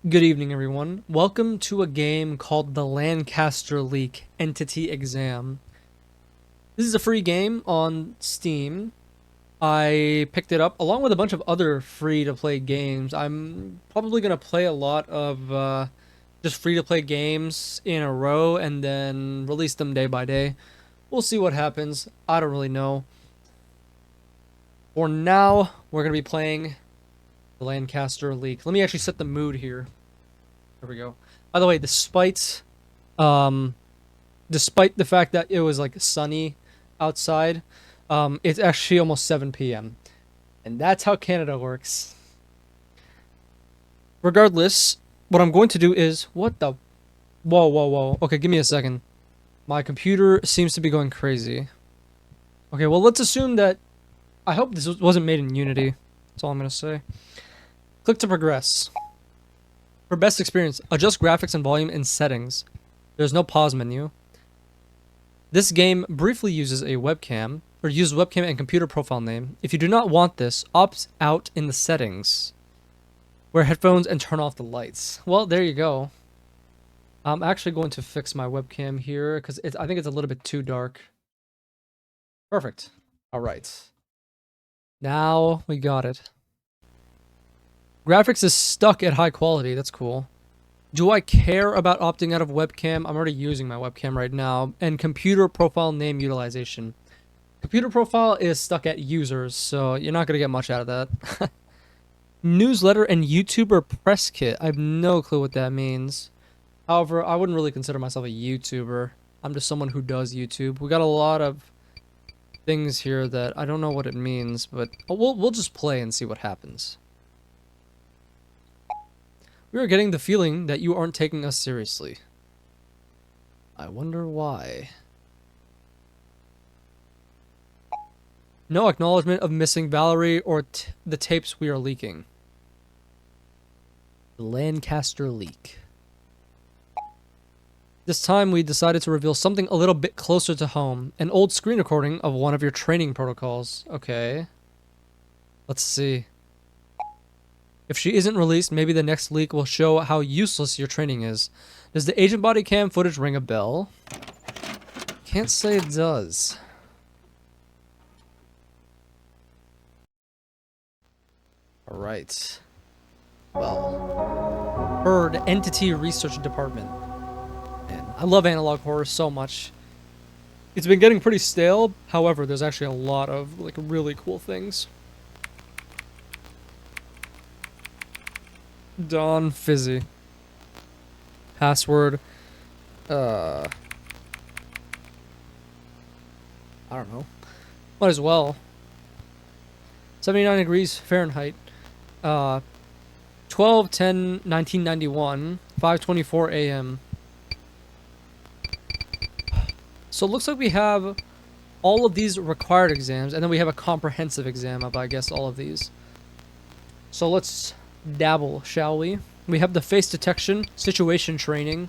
Good evening, everyone. Welcome to a game called the Lancaster Leak Entity Exam. This is a free game on Steam. I picked it up along with a bunch of other free-to-play games. I'm probably going to play a lot of just free-to-play games in a row and then release them day by day. We'll see what happens. I don't really know. For now, we're going to be playing the Lancaster Leak. Let me actually set the mood here. There we go. By the way, um, despite the fact that it was like sunny outside, it's actually almost 7 p.m. And that's how Canada works. Regardless, what I'm going to do is what the whoa, whoa, whoa. Okay, give me a second. My computer seems to be going crazy. Okay, well, let's assume that I hope this wasn't made in Unity. That's all I'm going to say. Click to progress. For best experience, adjust graphics and volume in settings. There's no pause menu. This game briefly uses a webcam, or use webcam and computer profile name. If you do not want this, opt out in the settings. Wear headphones and turn off the lights. Well, there you go. I'm actually going to fix my webcam here, because I think it's a little bit too dark. Perfect. Alright. Now we got it. Graphics is stuck at high quality. That's cool. Do I care about opting out of webcam? I'm already using my webcam right now. And computer profile name utilization. Computer profile is stuck at users, so you're not going to get much out of that. Newsletter and YouTuber press kit. I have no clue what that means. However, I wouldn't really consider myself a YouTuber. I'm just someone who does YouTube. We got a lot of things here that I don't know what it means, but we'll just play and see what happens. We are getting the feeling that you aren't taking us seriously. I wonder why. No acknowledgement of missing Valerie or the tapes we are leaking. The Lancaster leak. This time we decided to reveal something a little bit closer to home. An old screen recording of one of your training protocols. Okay. Let's see. If she isn't released, maybe the next leak will show how useless your training is. Does the agent body cam footage ring a bell? Can't say it does. Alright. Well. Heard Entity Research Department. Man, I love analog horror so much. It's been getting pretty stale. However, there's actually a lot of like really cool things. Dawn Fizzy. Password. I don't know. Might as well. 79 degrees Fahrenheit. 12/10/1991. 5:24 a.m. So it looks like we have all of these required exams, and then we have a comprehensive exam of, I guess, all of these. So let's dabble, shall we? We have the face detection, situation training,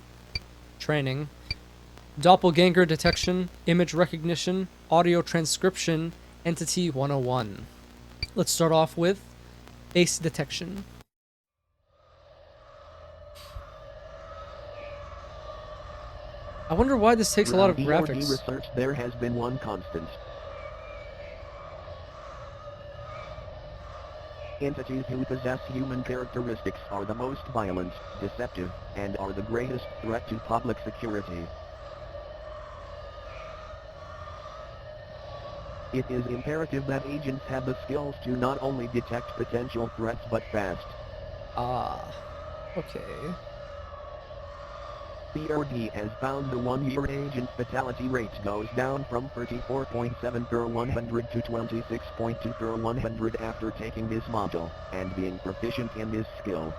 doppelganger detection, image recognition, audio transcription, entity 101. Let's start off with face detection. I wonder why this takes a lot of graphics. Research, there has been one constant. Entities who possess human characteristics are the most violent, deceptive, and are the greatest threat to public security. It is imperative that agents have the skills to not only detect potential threats but fast. Ah, okay. BRD has found the one-year agent fatality rate goes down from 34.7 per 100 to 26.2 per 100 after taking this module, and being proficient in this skill.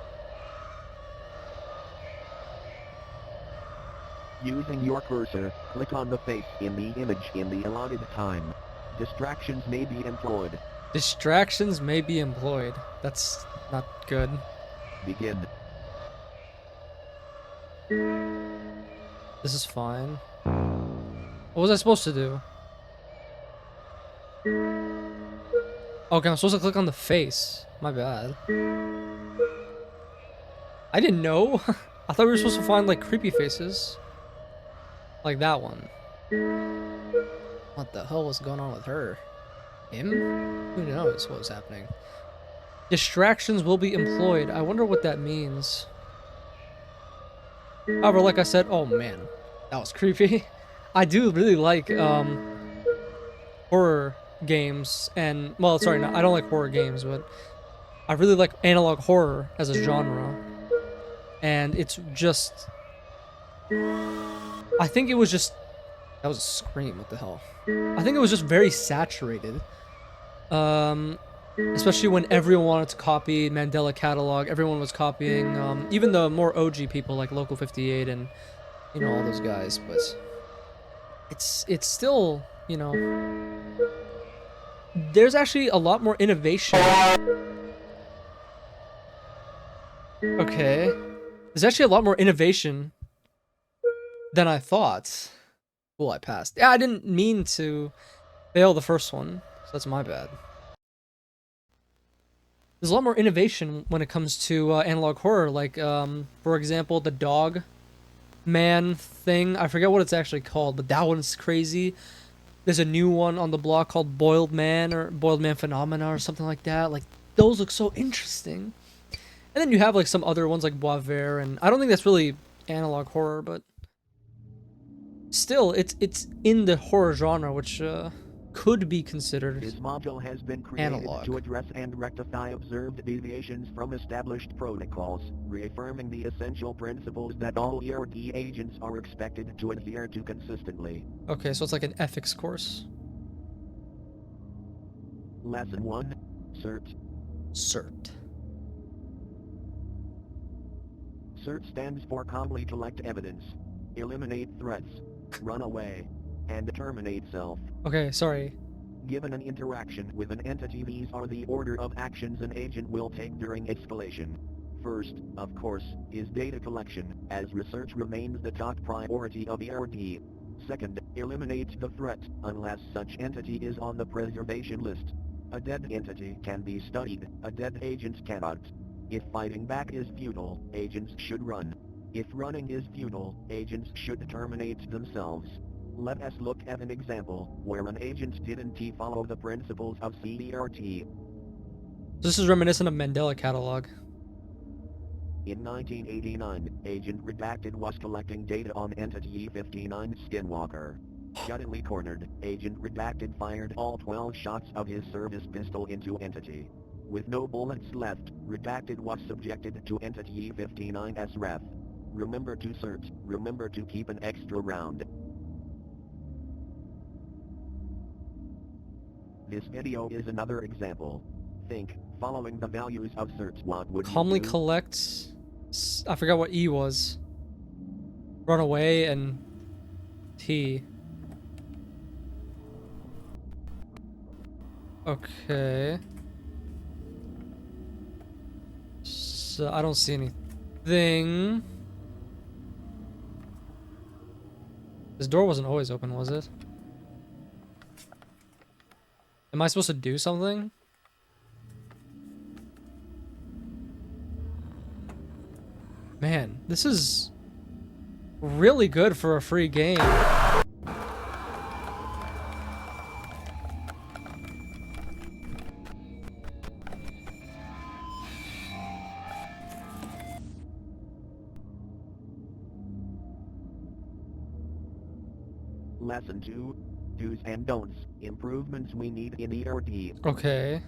Using your cursor, click on the face in the image in the allotted time. Distractions may be employed. Distractions may be employed. That's not good. Begin. This is fine. What was I supposed to do? Okay, I'm supposed to click on the face. My bad. I didn't know. I thought we were supposed to find like creepy faces. Like that one. What the hell was going on with her? Him? Who knows what was happening? Distractions will be employed. I wonder what that means. However, like I said, oh man, that was creepy. I do really like horror games, and well, sorry, no, I don't like horror games, but I really like analog horror as a genre. And it's just, I think it was just, that was a scream, what the hell? I think it was just very saturated. Um, Especially when everyone wanted to copy Mandela Catalog, everyone was copying, even the more OG people like Local 58 and, you know, all those guys, but it's still, you know, there's actually a lot more innovation. Okay. There's actually a lot more innovation than I thought. Well, I passed. Yeah, I didn't mean to fail the first one, so that's my bad. There's a lot more innovation when it comes to analog horror, like, for example, the dog man thing. I forget what it's actually called, but that one's crazy. There's a new one on the block called Boiled Man or Boiled Man Phenomena or something like that. Like, those look so interesting. And then you have like some other ones like Boisvert, and I don't think that's really analog horror, but still, it's in the horror genre, which could be considered This module has been created analog. to address and rectify observed deviations from established protocols, reaffirming the essential principles that all ERD agents are expected to adhere to consistently. Okay, so it's like an ethics course. Lesson 1. CERT. CERT. CERT stands for Calmly Collect Evidence, Eliminate Threats, Run Away, and Terminate Self. Okay, sorry. Given an interaction with an entity, these are the order of actions an agent will take during escalation. First, of course, is data collection, as research remains the top priority of ERD. Second, eliminate the threat, unless such entity is on the preservation list. A dead entity can be studied, a dead agent cannot. If fighting back is futile, agents should run. If running is futile, agents should terminate themselves. Let us look at an example where an agent didn't follow the principles of CERT. This is reminiscent of Mandela Catalog. In 1989, Agent Redacted was collecting data on Entity E59 Skinwalker. Suddenly cornered, Agent Redacted fired all 12 shots of his service pistol into Entity. With no bullets left, Redacted was subjected to Entity E59's wrath. Remember to search, remember to keep an extra round. This video is another example. Think, following the values of search, what would Calmly you do? collect. I forgot what E was. Run away and T. Okay. So I don't see anything. This door wasn't always open, was it? Am I supposed to do something? Man, this is really good for a free game. Lesson 2. Do's and don'ts, improvements we need in ERD. Okay.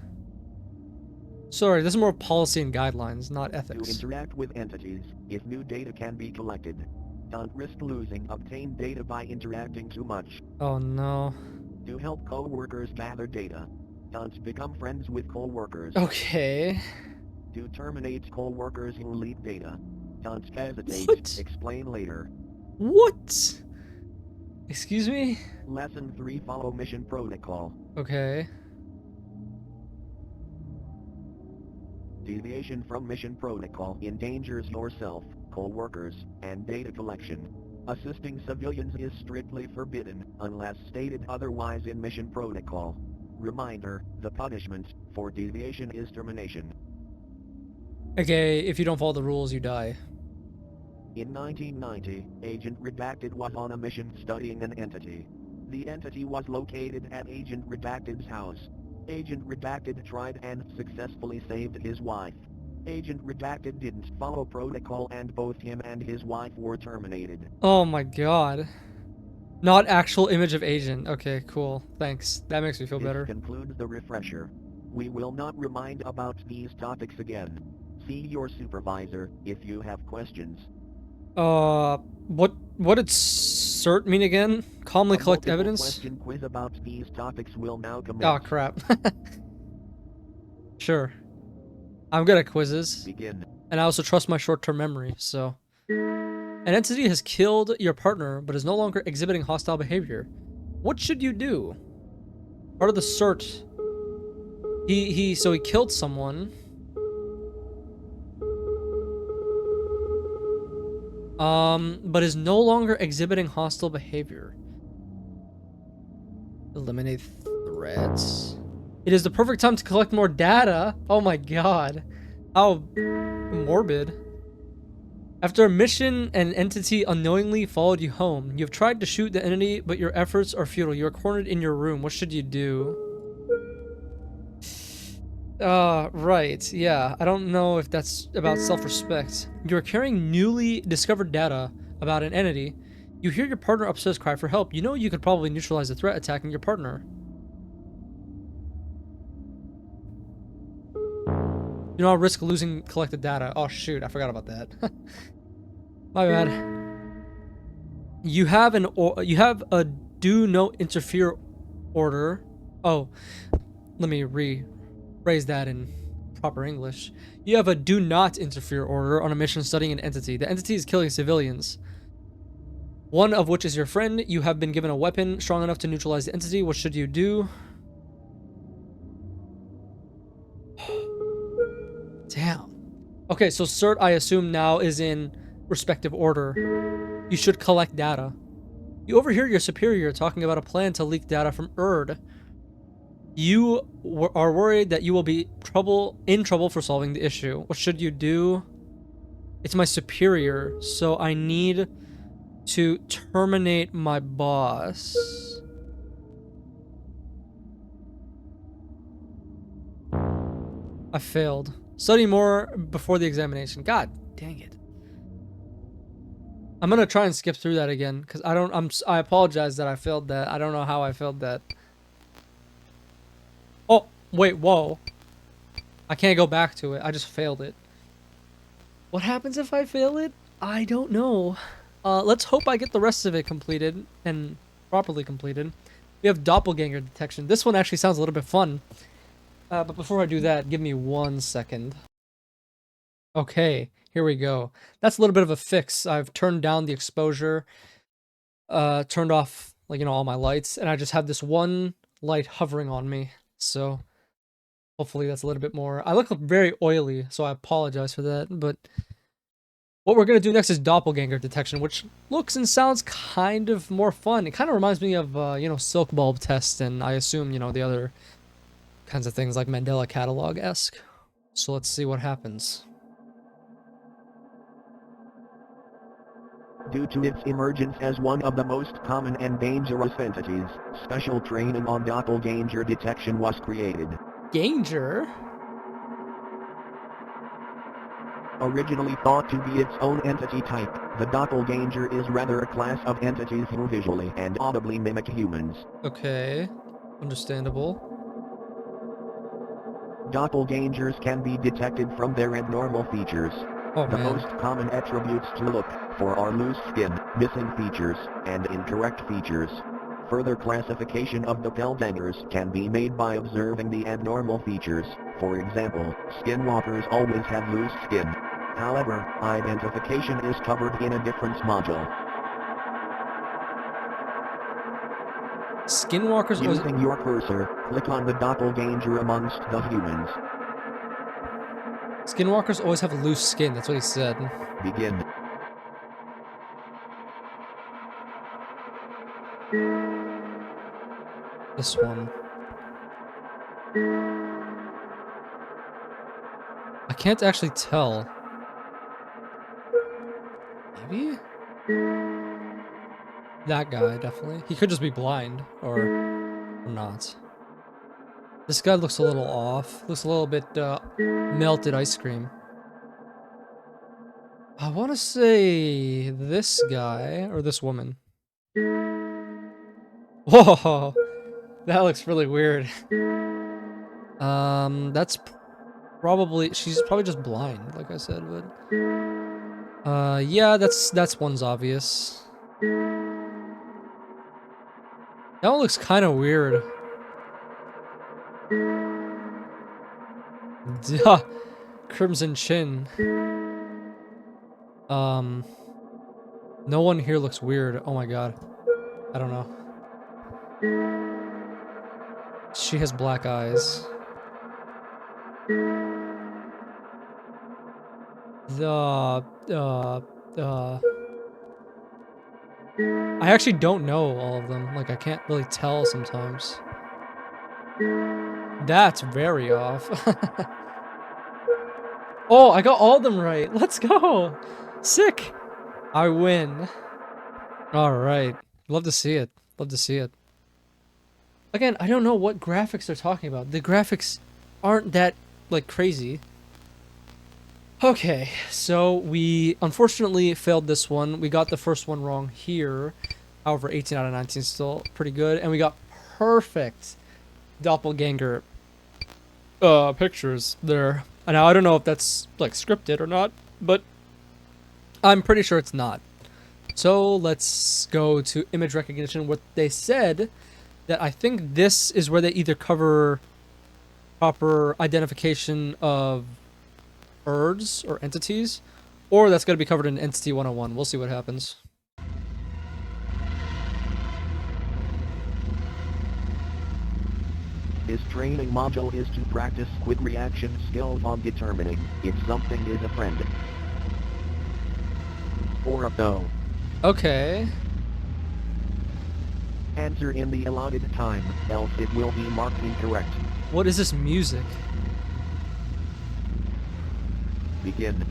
Sorry, this is more policy and guidelines, not To ethics. interact with entities, if new data can be collected. Don't risk losing obtained data by interacting too much. Oh no. To help co-workers gather data. Don't become friends with co-workers. Okay. To terminate co-workers who leak data. Don't hesitate, What? explain later. What? Excuse me? Lesson 3. Follow mission protocol. Okay. Deviation from mission protocol endangers yourself, co-workers, and data collection. Assisting civilians is strictly forbidden, unless stated otherwise in mission protocol. Reminder, the punishment for deviation is termination. Okay, if you don't follow the rules, you die. In 1990, Agent Redacted was on a mission studying an entity. The entity was located at Agent Redacted's house. Agent Redacted tried and successfully saved his wife. Agent Redacted didn't follow protocol and both him and his wife were terminated. Oh my god. Not actual image of agent. Okay, cool. Thanks. That makes me feel This better. concludes the refresher. We will not remind about these topics again. See your supervisor if you have questions. What did cert mean again? Calmly A collect multiple evidence? question quiz about these topics will now Oh commence. crap. Sure. I'm good at quizzes. Begin. And I also trust my short-term memory, so. An entity has killed your partner, but is no longer exhibiting hostile behavior. What should you do? Part of the cert. So he killed someone. But is no longer exhibiting hostile behavior. Eliminate threats. It is the perfect time to collect more data. Oh my god. How morbid. After a mission, an entity unknowingly followed you home. You have tried to shoot the entity, but your efforts are futile. You are cornered in your room. What should you do? Right. Yeah. I don't know if that's about self-respect. You are carrying newly discovered data about an entity. You hear your partner upstairs cry for help. You know you could probably neutralize the threat attacking your partner. You don't risk losing collected data. Oh shoot, I forgot about that. My bad. You have a do no interfere order. Oh, let me rephrase that in proper English. You have a do not interfere order on a mission studying an entity. The entity is killing civilians. One of which is your friend. You have been given a weapon strong enough to neutralize the entity. What should you do? Damn. Okay, so cert I assume now is in respective order. You should collect data. You overhear your superior talking about a plan to leak data from Erd. You are worried that you will be in trouble for solving the issue. What should you do? It's my superior, so I need to terminate my boss. I failed. Study more before the examination. God dang it. I'm gonna try and skip through that again because I apologize that I failed that. I don't know how I failed that. Oh, wait, whoa. I can't go back to it. I just failed it. What happens if I fail it? I don't know. Let's hope I get the rest of it completed and properly completed. We have doppelganger detection. This one actually sounds a little bit fun. But before I do that, give me 1 second. Okay, here we go. That's a little bit of a fix. I've turned down the exposure, turned off, like, all my lights, and I just have this one light hovering on me. So hopefully that's a little bit more. I look very oily, so I apologize for that. But what we're going to do next is doppelganger detection, which looks and sounds kind of more fun. It kind of reminds me of, silk bulb test, and I assume, the other kinds of things like Mandela Catalog-esque. So let's see what happens. Due to its emergence as one of the most common and dangerous entities, special training on doppelganger detection was created. Ganger? Originally thought to be its own entity type, the doppelganger is rather a class of entities who visually and audibly mimic humans. Okay. Understandable. Doppelgangers can be detected from their abnormal features. Oh The man. most common attributes to look for are loose skin, missing features, and incorrect features. Further classification of doppelgangers can be made by observing the abnormal features. For example, skinwalkers always have loose skin. However, identification is covered in a different module. Skinwalkers always... Using your cursor, click on the doppelganger amongst the humans. Skinwalkers always have loose skin, that's what he said. Begin. This one. I can't actually tell. Maybe? That guy, definitely. He could just be blind, or not. This guy looks a little off. Looks a little bit, melted ice cream. I want to say this guy, or this woman. Whoa! That looks really weird. That's probably... She's probably just blind, like I said, but... yeah, that's one's obvious. That one looks kind of weird. Duh. Crimson Chin. No one here looks weird. Oh my god. I don't know. She has black eyes. I actually don't know all of them. Like, I can't really tell sometimes. That's very off. Oh, I got all of them right. Let's go. Sick. I win. All right. Love to see it. Love to see it. Again, I don't know what graphics they're talking about. The graphics aren't that, like, crazy. Okay, so we unfortunately failed this one. We got the first one wrong here. However, 18 out of 19 is still pretty good. And we got perfect doppelganger pictures there. And now I don't know if that's, like, scripted or not, but I'm pretty sure it's not. So let's go to image recognition. What they said, that I think this is where they either cover proper identification of birds or entities, or that's going to be covered in Entity 101. We'll see what happens. This training module is to practice quick reaction skills on determining if something is a friend or a foe. Okay. Answer in the allotted time, else it will be marked incorrect. What is this music? Begin.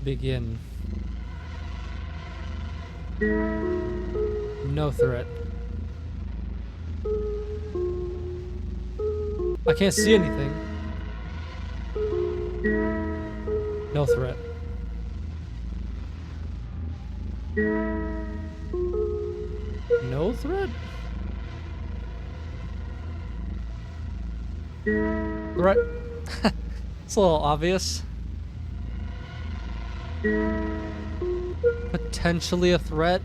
Begin. No threat. I can't see anything. No threat. No threat? Threat? It's a little obvious. Potentially a threat.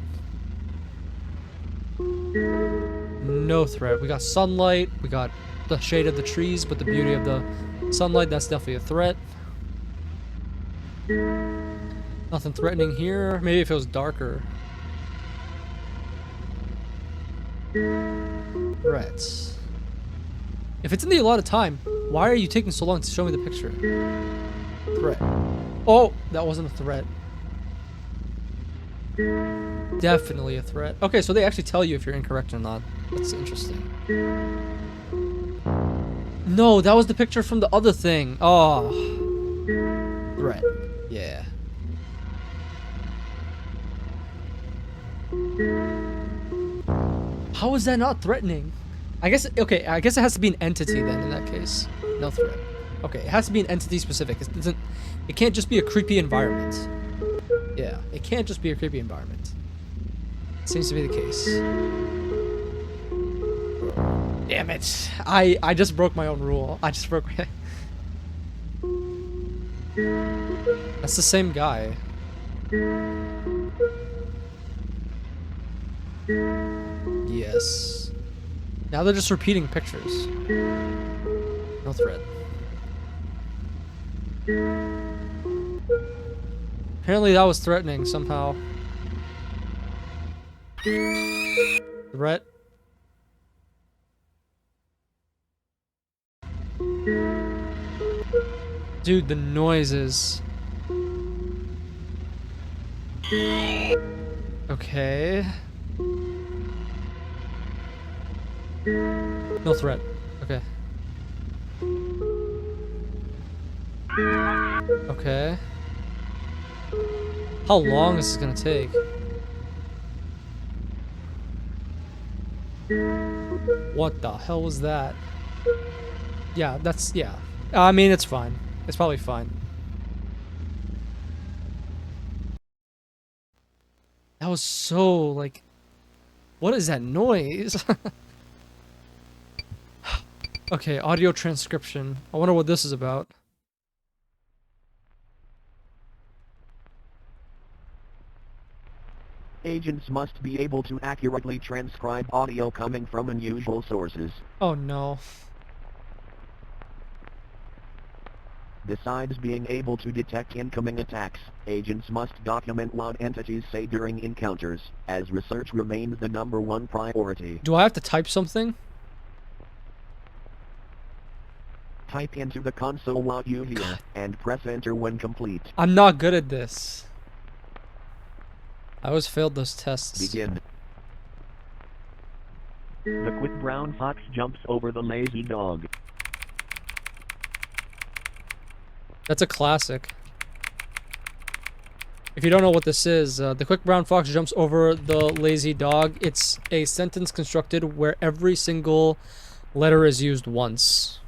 No threat. We got sunlight. We got the shade of the trees, but the beauty of the sunlight, that's definitely a threat. Nothing threatening here. Maybe if it was darker. Threats. If it's in the allotted time, why are you taking so long to show me the picture? Threat. Oh, that wasn't a threat. Definitely a threat. Okay, so they actually tell you if you're incorrect or not. That's interesting. No, that was the picture from the other thing. Oh. Threat. Yeah. How is that not threatening? I guess, okay, I guess it has to be an entity then in that case. No threat. Okay, it has to be an entity specific. It can't just be a creepy environment. Yeah, it can't just be a creepy environment. Seems to be the case. Damn it. I just broke my own rule. I just broke my... That's the same guy. Yes. Now they're just repeating pictures. No threat. Apparently that was threatening somehow. Threat. Dude, the noises. Okay. No threat. Okay. Okay. How long is this gonna take? What the hell was that? Yeah, yeah. I mean, it's fine. It's probably fine. That was so, like, what is that noise? Okay, audio transcription. I wonder what this is about. Agents must be able to accurately transcribe audio coming from unusual sources. Oh no. Besides being able to detect incoming attacks, agents must document what entities say during encounters, as research remains the #1 priority. Do I have to type something? Type into the console what you hear, and press enter when complete. I'm not good at this. I always failed those tests. Begin. The quick brown fox jumps over the lazy dog. That's a classic. If you don't know what this is, the quick brown fox jumps over the lazy dog. It's a sentence constructed where every single letter is used once.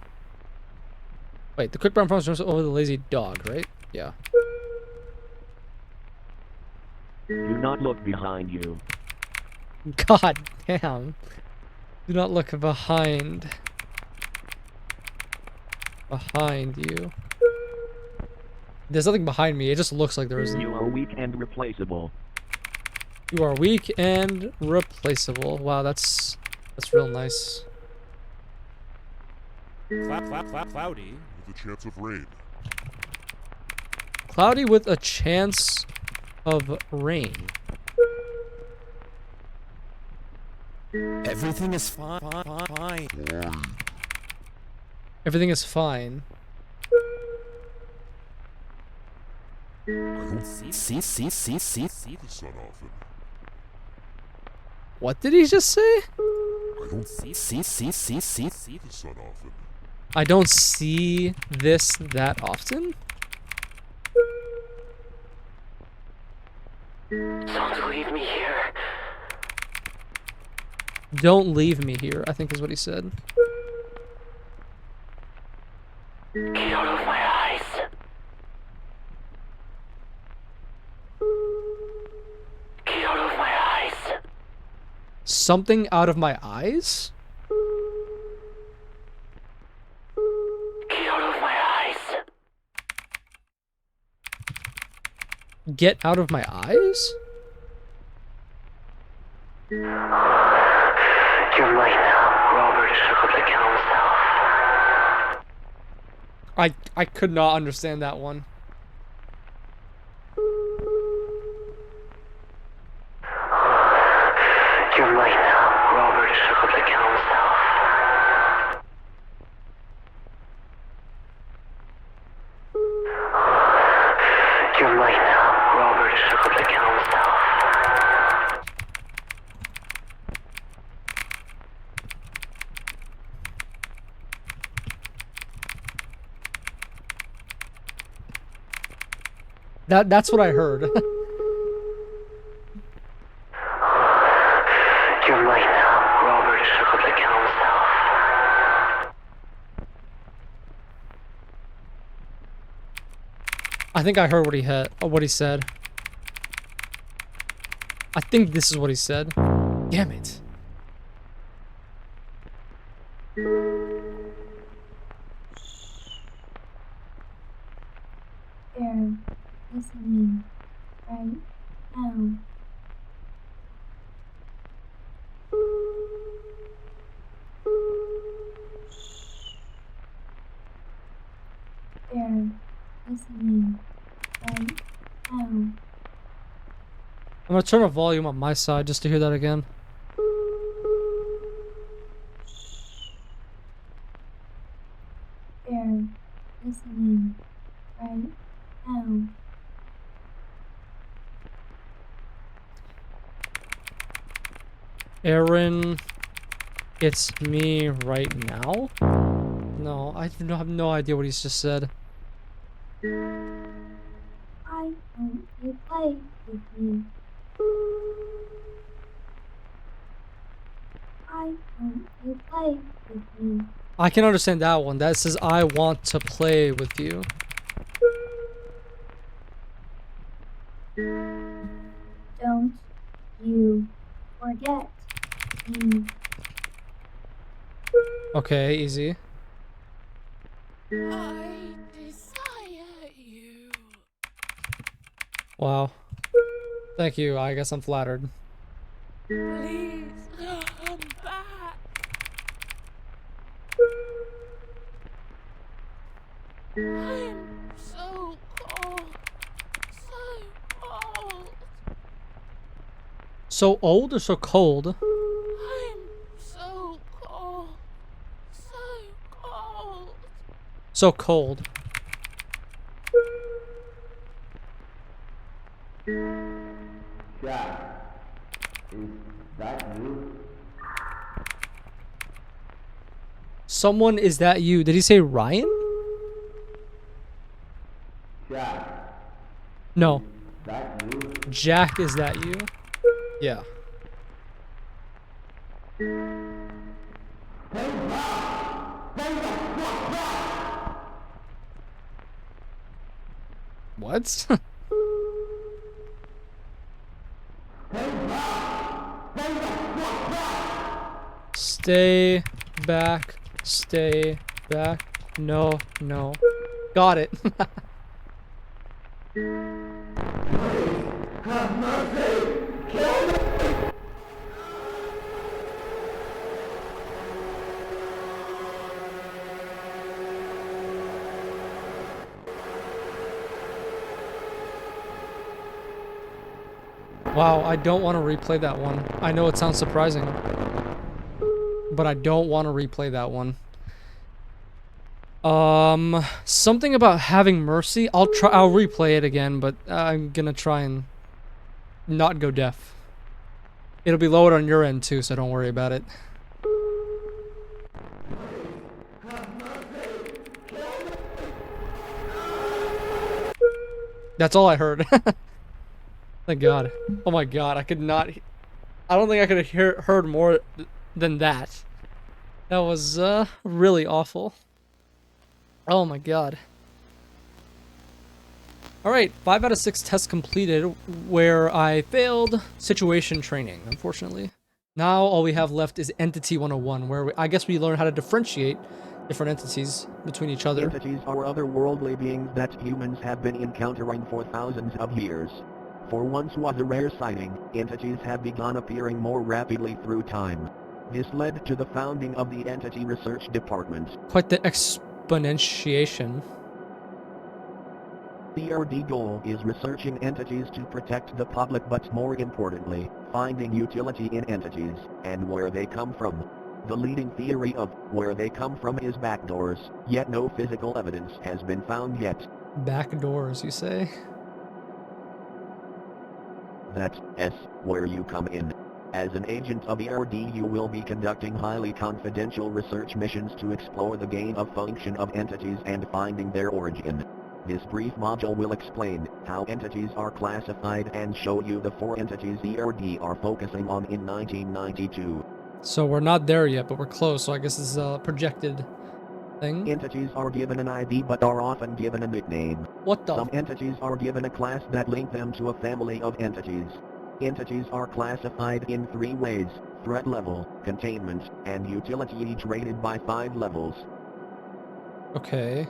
Wait, the quick brown fox jumps over the lazy dog, right? Yeah. Do not look behind you. God damn. Do not look behind. Behind you. There's nothing behind me. It just looks like there isn't. You are weak and replaceable. You are weak and replaceable. Wow, that's real nice. Cloudy with a chance of rain. Cloudy with a chance of rain. Everything is fine. Everything is fine. I don't see the sun often. What did he just say? I don't see the sun often. I don't see this that often? Don't leave me here. Don't leave me here, I think is what he said. Get out of my eyes. Get out of my eyes. Something out of my eyes? Get out of my eyes. Get out of my eyes? You're mine now. Robert shook up the council. I could not understand that one. You're mine now. Robert shook up the council. You're mine now. Robert shook up the council. That's what I heard. You're mine now. Robert shook up the council. I think I heard what he had, what he said. I think this is what he said. Damn it. They're listening right now. They're listening right now. I'm gonna turn the volume on my side just to hear that again. They're listening right now. Aaron, it's me right now? No, I have no idea what he's just said. I don't you play with me? Why won't you play with me? I can understand that one. That says, I want to play with you. Don't you forget me. Okay, easy. I desire you. Wow. Thank you. I guess I'm flattered. Please come back. I'm so cold. So cold. So old or so cold? I'm so cold. So cold. So cold. Jack, is that you? Someone, is that you? Did he say Ryan? Jack, No. that you? Jack, is that you? Yeah. What? Stay back. Stay back. No, no. Got it. Wow, I don't want to replay that one. I know it sounds surprising, but I don't want to replay that one. Something about having mercy. I'll replay it again, but I'm gonna try and not go deaf. It'll be lowered on your end too, so don't worry about it. That's all I heard. Thank God. Oh my God, I could not. I don't think I could have heard more than that. That was really awful. Oh my God. Alright, 5 out of 6 tests completed where I failed situation training, unfortunately. Now all we have left is Entity 101, where I guess we learn how to differentiate different entities between each other. Entities are otherworldly beings that humans have been encountering for thousands of years. For once was a rare sighting, entities have begun appearing more rapidly through time. This led to the founding of the Entity Research Department. Quite the exponentiation. The ERD goal is researching entities to protect the public, but more importantly, finding utility in entities, and where they come from. The leading theory of where they come from is backdoors, yet no physical evidence has been found yet. Back doors, you say? That's where you come in. As an agent of ERD, you will be conducting highly confidential research missions to explore the gain of function of entities and finding their origin. This brief module will explain how entities are classified and show you the 4 entities ERD are focusing on in 1992. So we're not there yet, but we're close, so I guess this is a projected thing. Entities are given an ID but are often given a nickname. What the? Some entities are given a class that link them to a family of entities. Entities are classified in 3 ways: threat level, containment, and utility, each rated by 5 levels. Okay.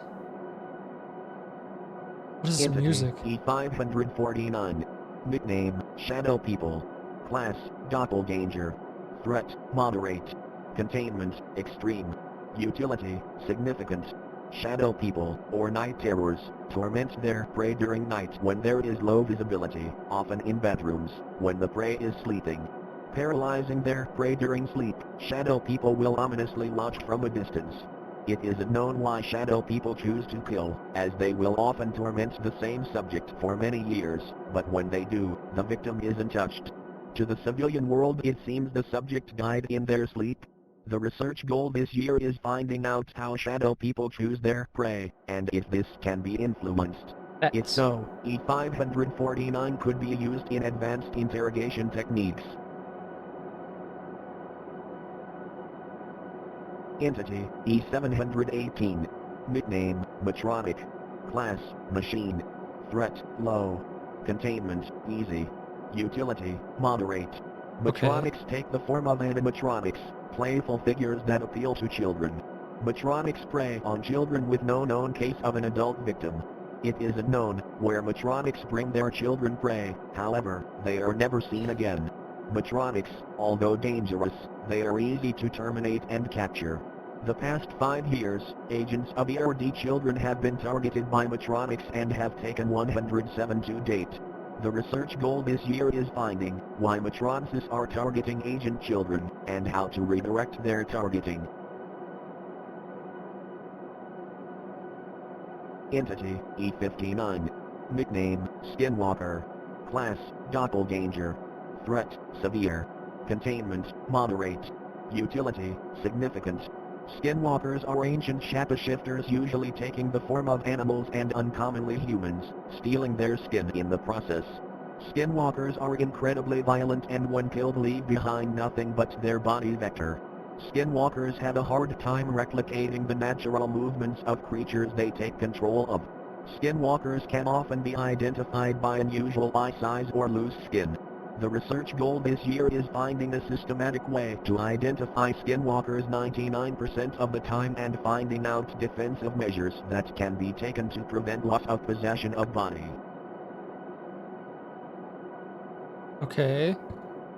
What is this Entity music? E549. Nickname, Shadow People. Class, Doppelganger. Threat, Moderate. Containment, Extreme. Utility, Significant. Shadow People, or Night Terrors, torment their prey during night when there is low visibility, often in bedrooms, when the prey is sleeping. Paralyzing their prey during sleep, Shadow People will ominously watch from a distance. It isn't known why Shadow People choose to kill, as they will often torment the same subject for many years, but when they do, the victim isn't touched. To the civilian world, it seems the subject died in their sleep. The research goal this year is finding out how Shadow People choose their prey, and if this can be influenced. If Bet. so, E549 could be used in advanced interrogation techniques. Entity, E718. Nickname, Matronic. Class, Machine. Threat, Low. Containment, Easy. Utility, Moderate. Okay. Matronics take the form of animatronics, playful figures that appeal to children. Matronics prey on children with no known case of an adult victim. It isn't known where Matronics bring their children prey, however, they are never seen again. Matronics, although dangerous, they are easy to terminate and capture. The past 5 years, agents of ERD children have been targeted by Matronics and have taken 107 to date. The research goal this year is finding why Matronics are targeting agent children, and how to redirect their targeting. Entity, E59. Nickname, Skinwalker. Class, Doppelganger. Threat, Severe. Containment, Moderate. Utility, Significant. Skinwalkers are ancient shapeshifters usually taking the form of animals and uncommonly humans, stealing their skin in the process. Skinwalkers are incredibly violent and when killed leave behind nothing but their body vector. Skinwalkers have a hard time replicating the natural movements of creatures they take control of. Skinwalkers can often be identified by unusual eye size or loose skin. The research goal this year is finding a systematic way to identify skinwalkers 99% of the time and finding out defensive measures that can be taken to prevent loss of possession of body. Okay.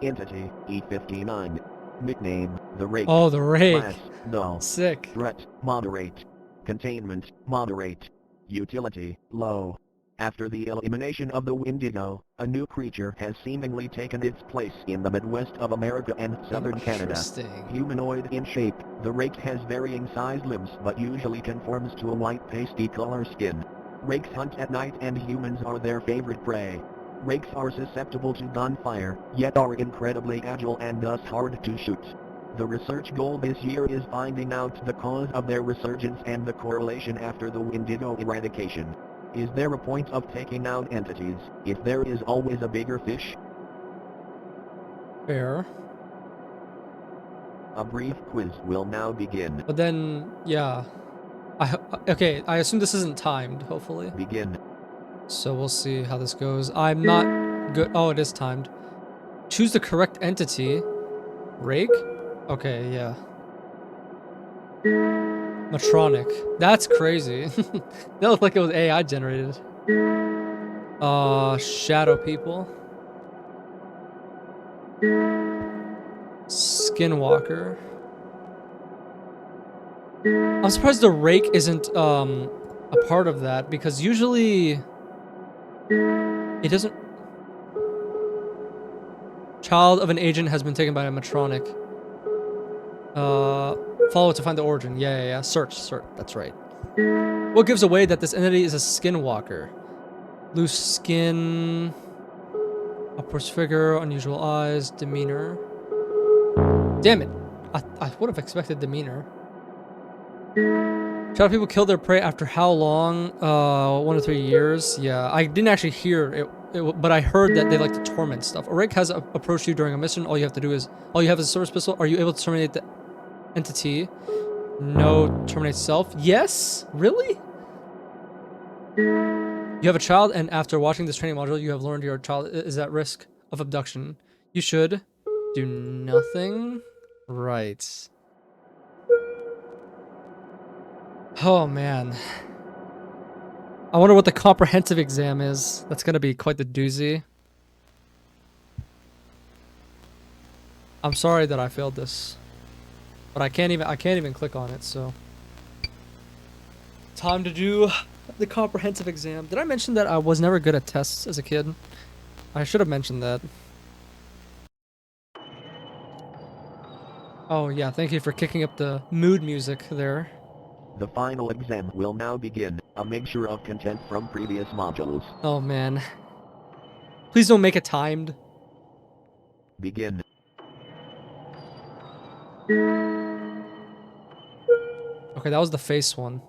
Entity, E59. Nickname, The Rake. Oh, the Class, rake. Null. Sick. Threat, Moderate. Containment, Moderate. Utility, Low. After the elimination of the Wendigo, a new creature has seemingly taken its place in the Midwest of America and southern Canada. Interesting. Humanoid in shape, the rake has varying size limbs but usually conforms to a white pasty color skin. Rakes hunt at night and humans are their favorite prey. Rakes are susceptible to gunfire, yet are incredibly agile and thus hard to shoot. The research goal this year is finding out the cause of their resurgence and the correlation after the Wendigo eradication. Is there a point of taking out entities, if there is always a bigger fish? Fair. A brief quiz will now begin. But then, yeah. Okay, I assume this isn't timed, hopefully. Begin. So we'll see how this goes. I'm not good. Oh, it is timed. Choose the correct entity. Rake? Okay, yeah. Matronic. That's crazy. That looked like it was AI generated. Shadow people. Skinwalker. I'm surprised the rake isn't a part of that because usually it doesn't. Child of an agent has been taken by a Matronic. Follow it to find the origin. Yeah. Search. That's right. What gives away that this entity is a skinwalker? Loose skin, upwards figure, unusual eyes, demeanor. Damn it! I would have expected demeanor. Shadow people kill their prey after how long? 1 to 3 years. Yeah, I didn't actually hear it, but I heard that they like to torment stuff. A rake has approached you during a mission. All you have a service pistol. Are you able to terminate the entity? No, terminate self. Yes, really? You have a child, and after watching this training module, you have learned your child is at risk of abduction. You should do nothing. Right. Oh man. I wonder what the comprehensive exam is. That's gonna be quite the doozy. I'm sorry that I failed this, but I can't even click on it. So, time to do the comprehensive exam. Did I mention that I was never good at tests as a kid? I should have mentioned that. Oh yeah, thank you for kicking up the mood music there. The final exam will now begin, a mixture of content from previous modules. Oh man. Please don't make it timed. Begin. Okay, that was the face one.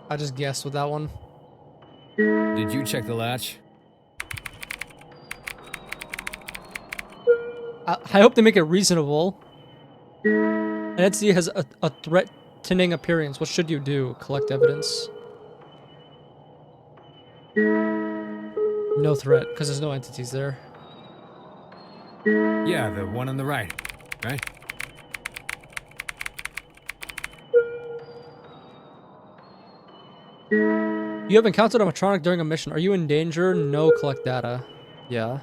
I just guessed with that one. Did you check the latch? I hope they make it reasonable. An entity has a threatening appearance. What should you do? Collect evidence. No threat, because there's no entities there. Yeah, the one on the right. Right? You have encountered a Matronic during a mission. Are you in danger? No, collect data. Yeah.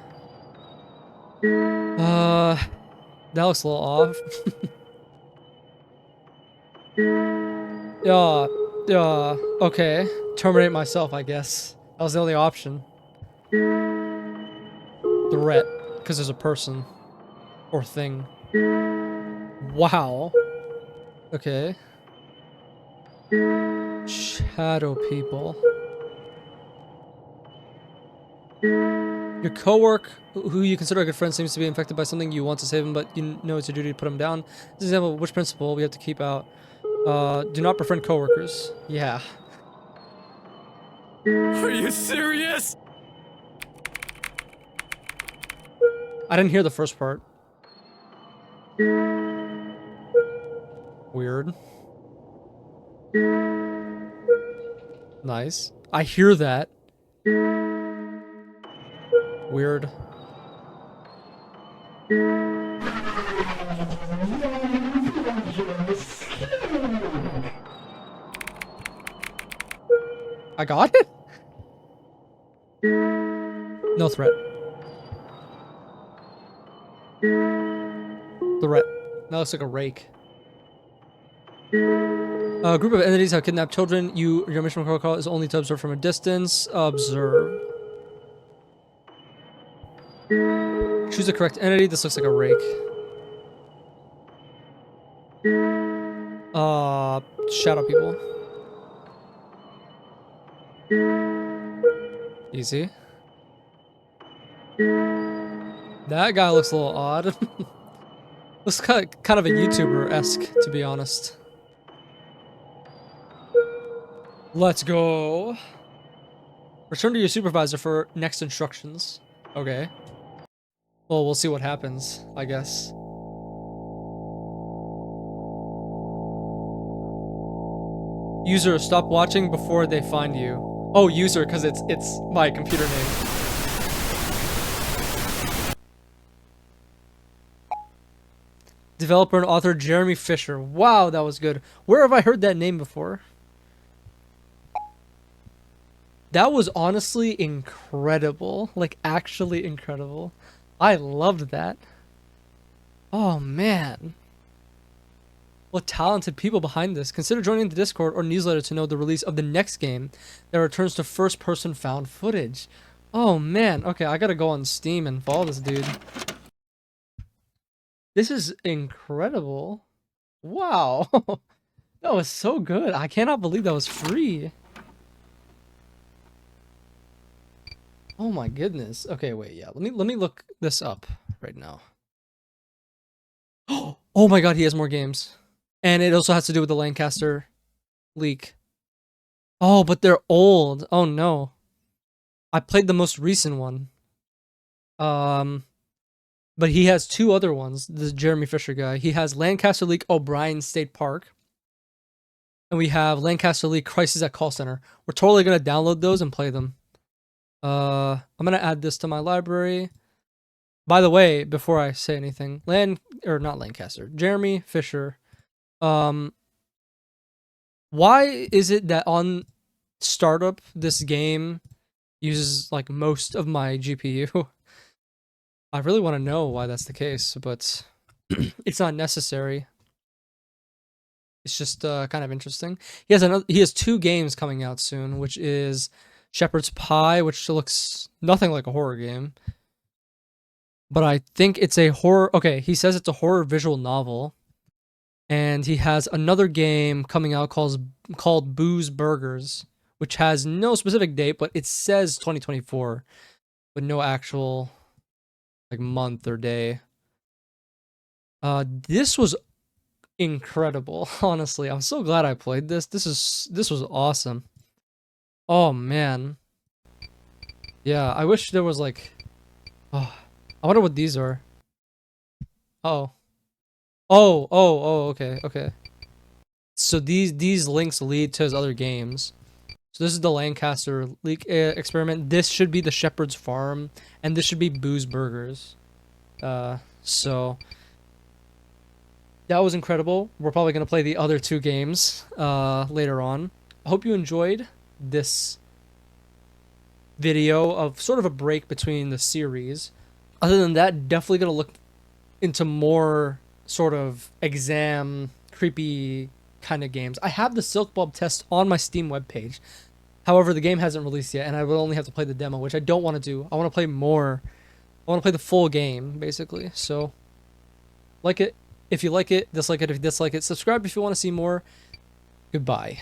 That looks a little off. Okay. Terminate myself, I guess. That was the only option. Threat, because there's a person. Or thing. Wow. Okay. Shadow people. Your coworker, who you consider a good friend, seems to be infected by something. You want to save him, but you know it's your duty to put him down. This is an example of which principle we have to keep out. Do not befriend coworkers. Yeah. Are you serious? I didn't hear the first part. Weird. Nice. I hear that. Weird. I got it? No threat. Threat. That looks like a rake. A group of entities have kidnapped children. Your mission protocol is only to observe from a distance. Observe. Choose the correct entity. This looks like a rake. Shadow people. Easy. That guy looks a little odd. Looks kind of a YouTuber-esque, to be honest. Let's go. Return to your supervisor for next instructions. Okay. Well, we'll see what happens, I guess. User, stop watching before they find you. Oh, user, because it's my computer name. Developer and author Jeremy Fisher. Wow, that was good. Where have I heard that name before? That was honestly incredible. Like, actually incredible. I loved that. Oh, man. What talented people behind this. Consider joining the Discord or newsletter to know the release of the next game that returns to first-person found footage. Oh, man. Okay, I gotta go on Steam and follow this dude. This is incredible. Wow. That was so good. I cannot believe that was free. Oh my goodness. Okay, wait, yeah. Let me look this up right now. Oh my god, he has more games. And it also has to do with the Lancaster leak. Oh, but they're old. Oh no. I played the most recent one. But he has two other ones. This Jeremy Fisher guy. He has Lancaster Leak O'Brien State Park. And we have Lancaster Leak Crisis at Call Center. We're totally gonna download those and play them. I'm gonna add this to my library. By the way, before I say anything, not Lancaster, Jeremy Fisher. Why is it that on startup this game uses like most of my GPU? I really want to know why that's the case, but it's not necessary. It's just kind of interesting. He has two games coming out soon, which is Shepherd's Pie, which looks nothing like a horror game. But I think it's a horror. Okay, he says it's a horror visual novel. And he has another game coming out called Booze Burgers, which has no specific date, but it says 2024, but no actual like month or day. This was incredible, honestly. I'm so glad I played this. This was awesome. Oh man. Yeah, I wish there was like, oh, I wonder what these are. Oh. Okay, okay. So these links lead to his other games. So this is the Lancaster leak experiment. This should be the Shepherd's Farm, and this should be Boo's Burgers. So that was incredible. We're probably gonna play the other two games later on. I hope you enjoyed this video of sort of a break between the series. Other than that, definitely gonna look into more sort of exam creepy kind of games. I have the Silk Bulb test on my Steam webpage. However, the game hasn't released yet, and I will only have to play the demo, which I don't want to do. I want to play more. I want to play the full game, basically. So, like it if you like it, dislike it if you dislike it. Subscribe if you want to see more. Goodbye.